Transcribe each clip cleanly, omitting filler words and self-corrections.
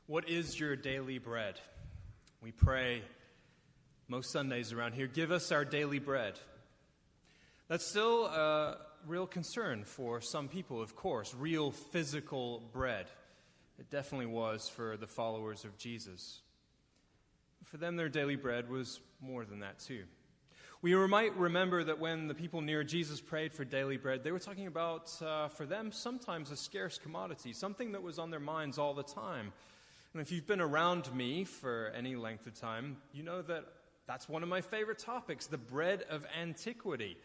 What is your daily bread? We pray most Sundays around here, give us our daily bread. That's still a real concern for some people, of course, real physical bread. It definitely was for the followers of Jesus. For them, their daily bread was more than that too. We might remember that when the people near Jesus prayed for daily bread, they were talking about, for them, sometimes a scarce commodity, something that was on their minds all the time. And if you've been around me for any length of time, you know that that's one of my favorite topics, the bread of antiquity.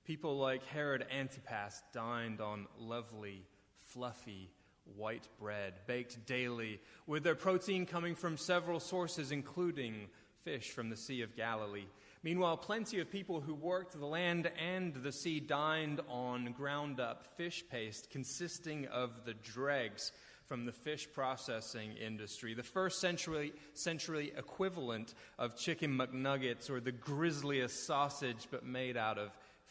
People like Herod Antipas dined on lovely, fluffy, white bread, baked daily, with their protein coming from several sources, including fish from the Sea of Galilee. Meanwhile, plenty of people who worked the land and the sea dined on ground-up fish paste consisting of the dregs from the fish processing industry, the first century equivalent of chicken McNuggets or the grisliest sausage but made out of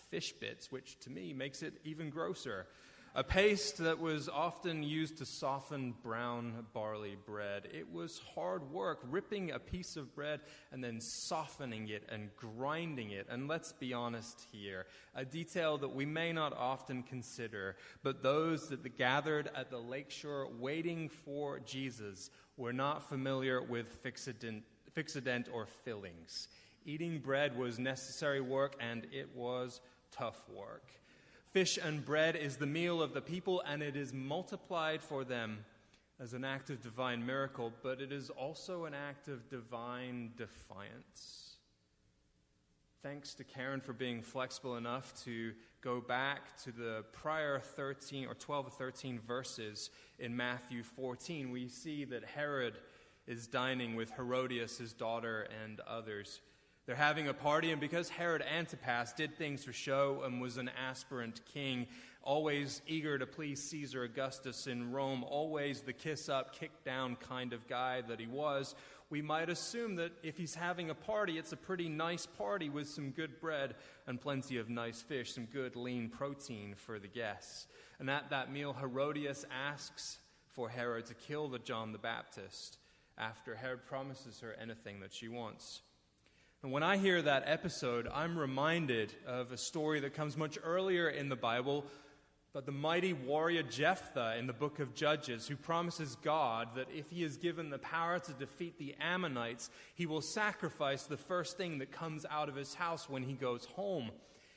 fish bits, which to me makes it even grosser. A paste that was often used to soften brown barley bread. It was hard work, ripping a piece of bread and then softening it and grinding it. And let's be honest here, a detail that we may not often consider, but those that gathered at the lakeshore waiting for Jesus were not familiar with fixodent or fillings. Eating bread was necessary work, and it was tough work. Fish and bread is the meal of the people, and it is multiplied for them as an act of divine miracle, but it is also an act of divine defiance. Thanks to Karen for being flexible enough to go back to the prior 12 or 13 verses in Matthew 14. We see that Herod is dining with Herodias, his daughter, and others. They're having a party, and because Herod Antipas did things for show and was an aspirant king, always eager to please Caesar Augustus in Rome, always the kiss-up, kick-down kind of guy that he was, we might assume that if he's having a party, it's a pretty nice party with some good bread and plenty of nice fish, some good lean protein for the guests. And at that meal, Herodias asks for Herod to kill the John the Baptist after Herod promises her anything that she wants. And when I hear that episode, I'm reminded of a story that comes much earlier in the Bible, but the mighty warrior Jephthah in the book of Judges, who promises God that if he is given the power to defeat the Ammonites, he will sacrifice the first thing that comes out of his house when he goes home.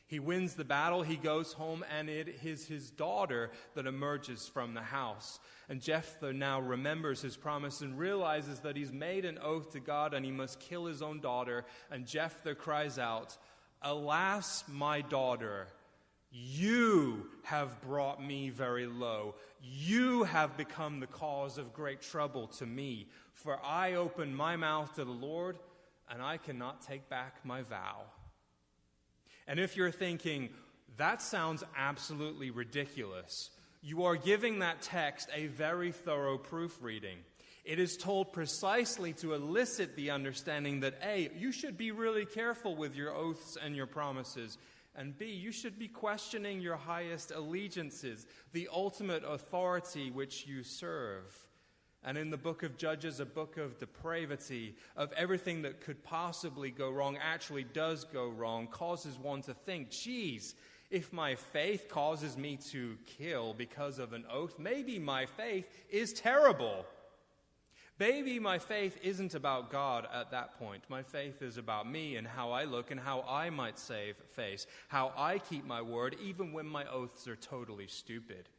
He wins the battle, he goes home, and it is his daughter that emerges from the house. And Jephthah now remembers his promise and realizes that he's made an oath to God and he must kill his own daughter. And Jephthah cries out, "Alas, my daughter, you have brought me very low. You have become the cause of great trouble to me. For I opened my mouth to the Lord, and I cannot take back my vow." And if you're thinking, that sounds absolutely ridiculous, you are giving that text a very thorough proofreading. It is told precisely to elicit the understanding that A, you should be really careful with your oaths and your promises, and B, you should be questioning your highest allegiances, the ultimate authority which you serve. And in the book of Judges, a book of depravity, of everything that could possibly go wrong, actually does go wrong, causes one to think, geez, if my faith causes me to kill because of an oath, maybe my faith is terrible. Maybe my faith isn't about God at that point. My faith is about me and how I look and how I might save face, how I keep my word even when my oaths are totally stupid.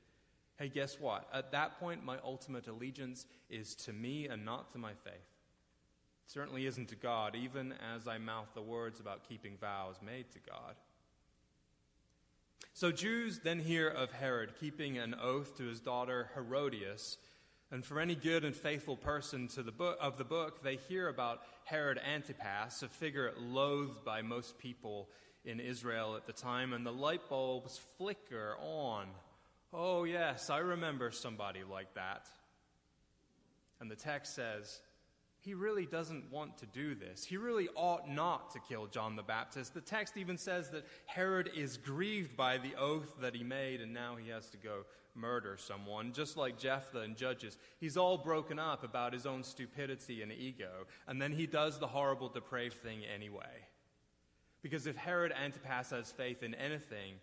Hey, guess what? At that point, my ultimate allegiance is to me and not to my faith. It certainly isn't to God, even as I mouth the words about keeping vows made to God. So Jews then hear of Herod keeping an oath to his daughter Herodias, and for any good and faithful person to the book, they hear about Herod Antipas, a figure loathed by most people in Israel at the time, and the light bulbs flicker on. Oh yes, I remember somebody like that. And the text says, he really doesn't want to do this. He really ought not to kill John the Baptist. The text even says that Herod is grieved by the oath that he made, and now he has to go murder someone. Just like Jephthah in Judges, he's all broken up about his own stupidity and ego, and then he does the horrible, depraved thing anyway. Because if Herod Antipas has faith in anything,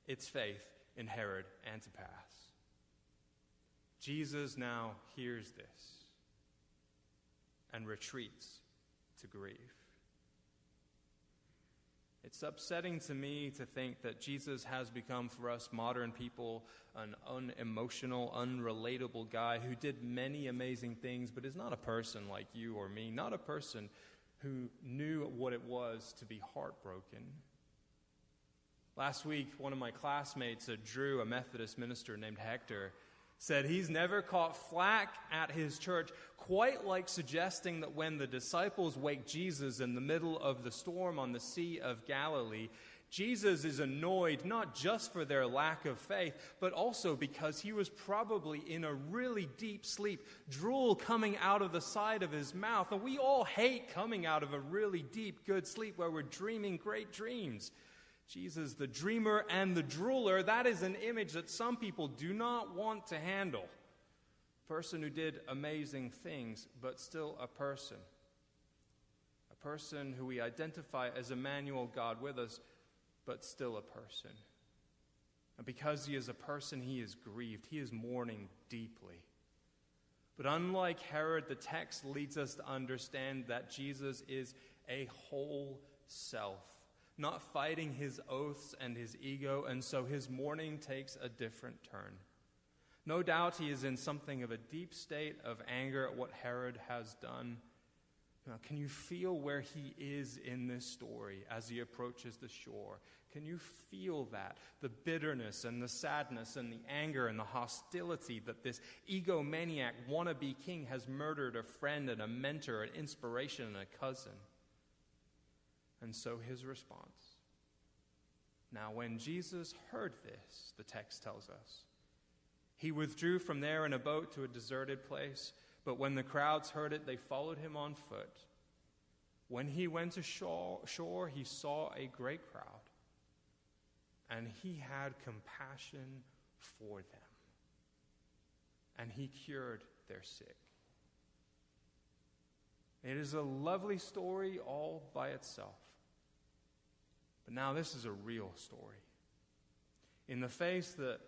it's faith in Herod Antipas. Jesus now hears this and retreats to grieve. It's upsetting to me to think that Jesus has become for us modern people an unemotional, unrelatable guy who did many amazing things, but is not a person like you or me, not a person who knew what it was to be heartbroken. Last week, one of my classmates, Drew, a Methodist minister named Hector, said he's never caught flack at his church quite like suggesting that when the disciples wake Jesus in the middle of the storm on the Sea of Galilee, Jesus is annoyed not just for their lack of faith, but also because he was probably in a really deep sleep, drool coming out of the side of his mouth. And we all hate coming out of a really deep, good sleep where we're dreaming great dreams. Jesus, the dreamer and the drooler, that is an image that some people do not want to handle. A person who did amazing things, but still a person. A person who we identify as Emmanuel, God with us, but still a person. And because he is a person, he is grieved. He is mourning deeply. But unlike Herod, the text leads us to understand that Jesus is a whole self, not fighting his oaths and his ego, and so his mourning takes a different turn. No doubt he is in something of a deep state of anger at what Herod has done. Now, can you feel where he is in this story as he approaches the shore? Can you feel that? The bitterness and the sadness and the anger and the hostility that this egomaniac wannabe king has murdered a friend and a mentor, an inspiration and a cousin. And so his response. Now, when Jesus heard this, the text tells us, he withdrew from there in a boat to a deserted place, but when the crowds heard it, they followed him on foot. When he went to shore, he saw a great crowd, and he had compassion for them, and he cured their sick. It is a lovely story all by itself. But now this is a real story. In the face of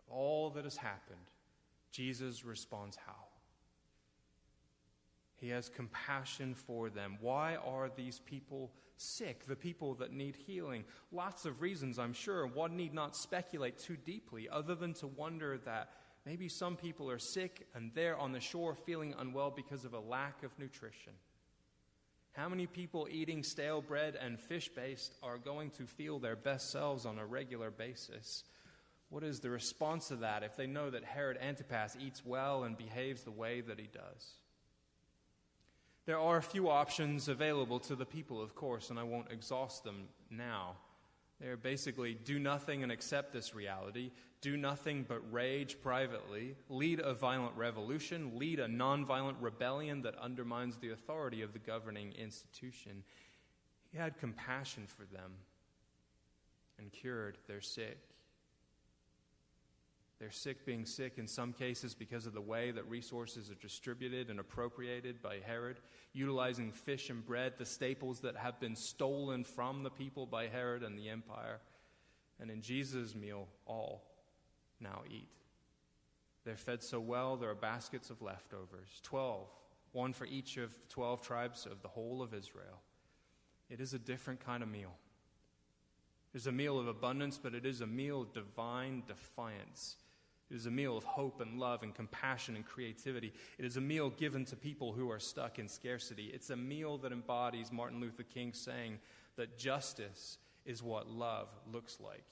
all that has happened, Jesus responds how? He has compassion for them. Why are these people sick, the people that need healing? Lots of reasons, I'm sure. One need not speculate too deeply other than to wonder that maybe some people are sick and they're on the shore feeling unwell because of a lack of nutrition. How many people eating stale bread and fish-based are going to feel their best selves on a regular basis? What is the response to that if they know that Herod Antipas eats well and behaves the way that he does? There are a few options available to the people, of course, and I won't exhaust them now. They're basically do nothing and accept this reality, do nothing but rage privately, lead a violent revolution, lead a nonviolent rebellion that undermines the authority of the governing institution. He had compassion for them and cured their sick. They're sick being sick in some cases because of the way that resources are distributed and appropriated by Herod, utilizing fish and bread, the staples that have been stolen from the people by Herod and the empire. And in Jesus' meal, all now eat. They're fed so well, there are baskets of leftovers, 12, one for each of 12 tribes of the whole of Israel. It is a different kind of meal. It is a meal of abundance, but it is a meal of divine defiance. It is a meal of hope and love and compassion and creativity. It is a meal given to people who are stuck in scarcity. It's a meal that embodies Martin Luther King saying that justice is what love looks like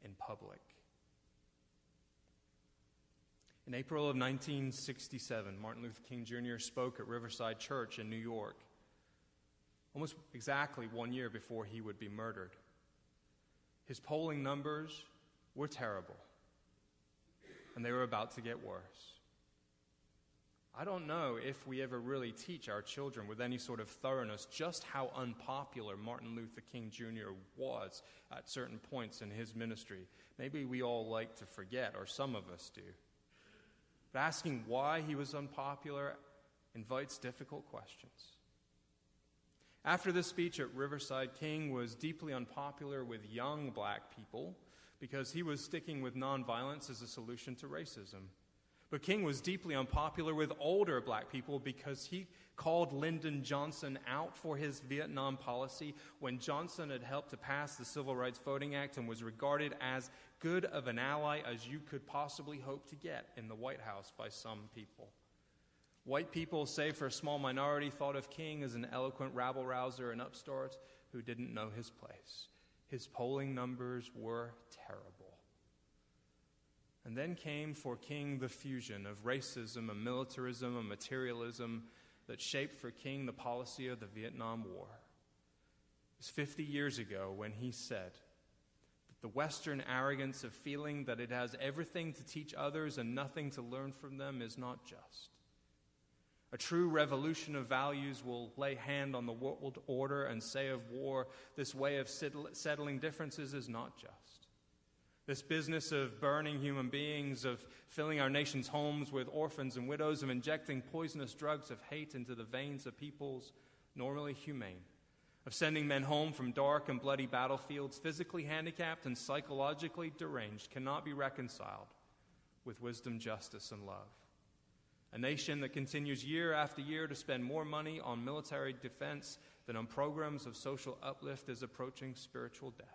in public. In April of 1967, Martin Luther King Jr. spoke at Riverside Church in New York, almost exactly 1 year before he would be murdered. His polling numbers were terrible, and they were about to get worse. I don't know if we ever really teach our children with any sort of thoroughness just how unpopular Martin Luther King Jr. was at certain points in his ministry. Maybe we all like to forget, or some of us do. But asking why he was unpopular invites difficult questions. After this speech at Riverside, King was deeply unpopular with young black people because he was sticking with nonviolence as a solution to racism. But King was deeply unpopular with older black people because he called Lyndon Johnson out for his Vietnam policy when Johnson had helped to pass the Civil Rights Voting Act and was regarded as good of an ally as you could possibly hope to get in the White House by some people. White people, save for a small minority, thought of King as an eloquent rabble-rouser and upstart who didn't know his place. His polling numbers were terrible. And then came for King the fusion of racism and militarism and materialism that shaped for King the policy of the Vietnam War. It was 50 years ago when he said that the Western arrogance of feeling that it has everything to teach others and nothing to learn from them is not just. A true revolution of values will lay hand on the world order and say of war, this way of settling differences is not just. This business of burning human beings, of filling our nation's homes with orphans and widows, of injecting poisonous drugs of hate into the veins of peoples normally humane, of sending men home from dark and bloody battlefields, physically handicapped and psychologically deranged, cannot be reconciled with wisdom, justice, and love. A nation that continues year after year to spend more money on military defense than on programs of social uplift is approaching spiritual death.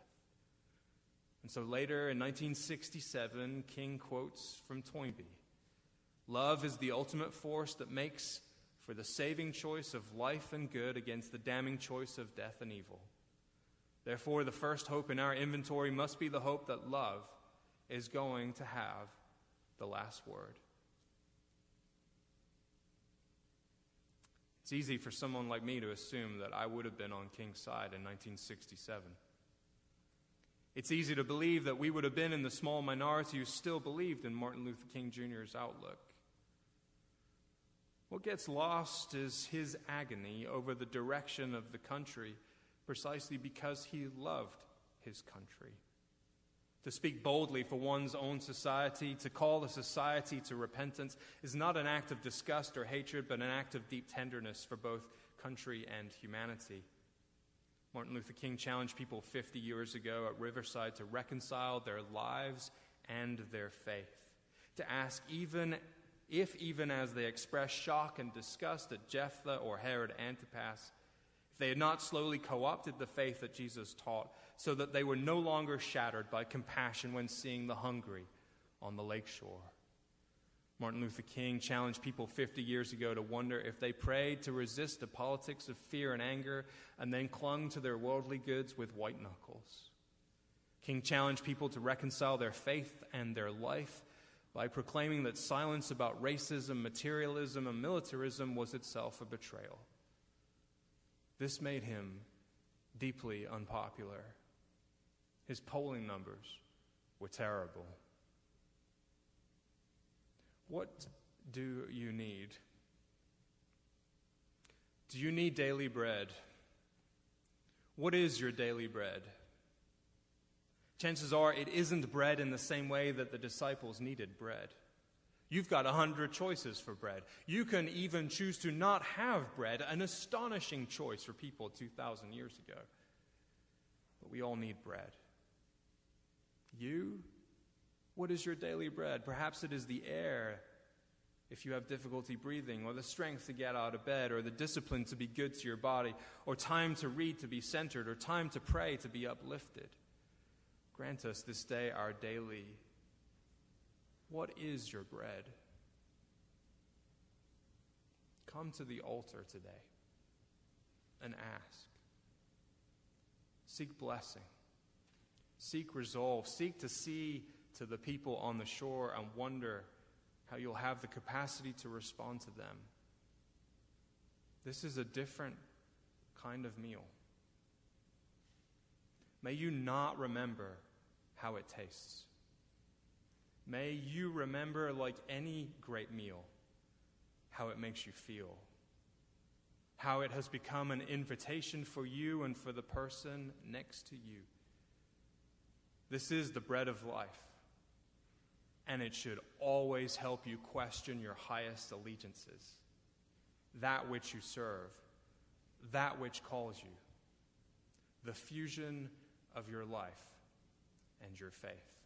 And so later in 1967, King quotes from Toynbee, "Love is the ultimate force that makes for the saving choice of life and good against the damning choice of death and evil. Therefore, the first hope in our inventory must be the hope that love is going to have the last word." It's easy for someone like me to assume that I would have been on King's side in 1967. It's easy to believe that we would have been in the small minority who still believed in Martin Luther King Jr.'s outlook. What gets lost is his agony over the direction of the country precisely because he loved his country. To speak boldly for one's own society, to call a society to repentance, is not an act of disgust or hatred, but an act of deep tenderness for both country and humanity. Martin Luther King challenged people 50 years ago at Riverside to reconcile their lives and their faith, to ask even as they expressed shock and disgust at Jephthah or Herod Antipas, if they had not slowly co-opted the faith that Jesus taught so that they were no longer shattered by compassion when seeing the hungry on the lakeshore. Martin Luther King challenged people 50 years ago to wonder if they prayed to resist the politics of fear and anger and then clung to their worldly goods with white knuckles. King challenged people to reconcile their faith and their life by proclaiming that silence about racism, materialism, and militarism was itself a betrayal. This made him deeply unpopular. His polling numbers were terrible. What do you need? Do you need daily bread? What is your daily bread? Chances are it isn't bread in the same way that the disciples needed bread. You've got 100 choices for bread. You can even choose to not have bread, an astonishing choice for people 2,000 years ago. But we all need bread. You? What is your daily bread? Perhaps it is the air if you have difficulty breathing, or the strength to get out of bed, or the discipline to be good to your body, or time to read to be centered, or time to pray to be uplifted. Grant us this day our daily. What is your bread? Come to the altar today and ask. Seek blessing. Seek resolve. Seek to see to the people on the shore and wonder how you'll have the capacity to respond to them. This is a different kind of meal. May you not remember how it tastes. May you remember, like any great meal, how it makes you feel, how it has become an invitation for you and for the person next to you. This is the bread of life, and it should always help you question your highest allegiances, that which you serve, that which calls you, the fusion of your life and your faith.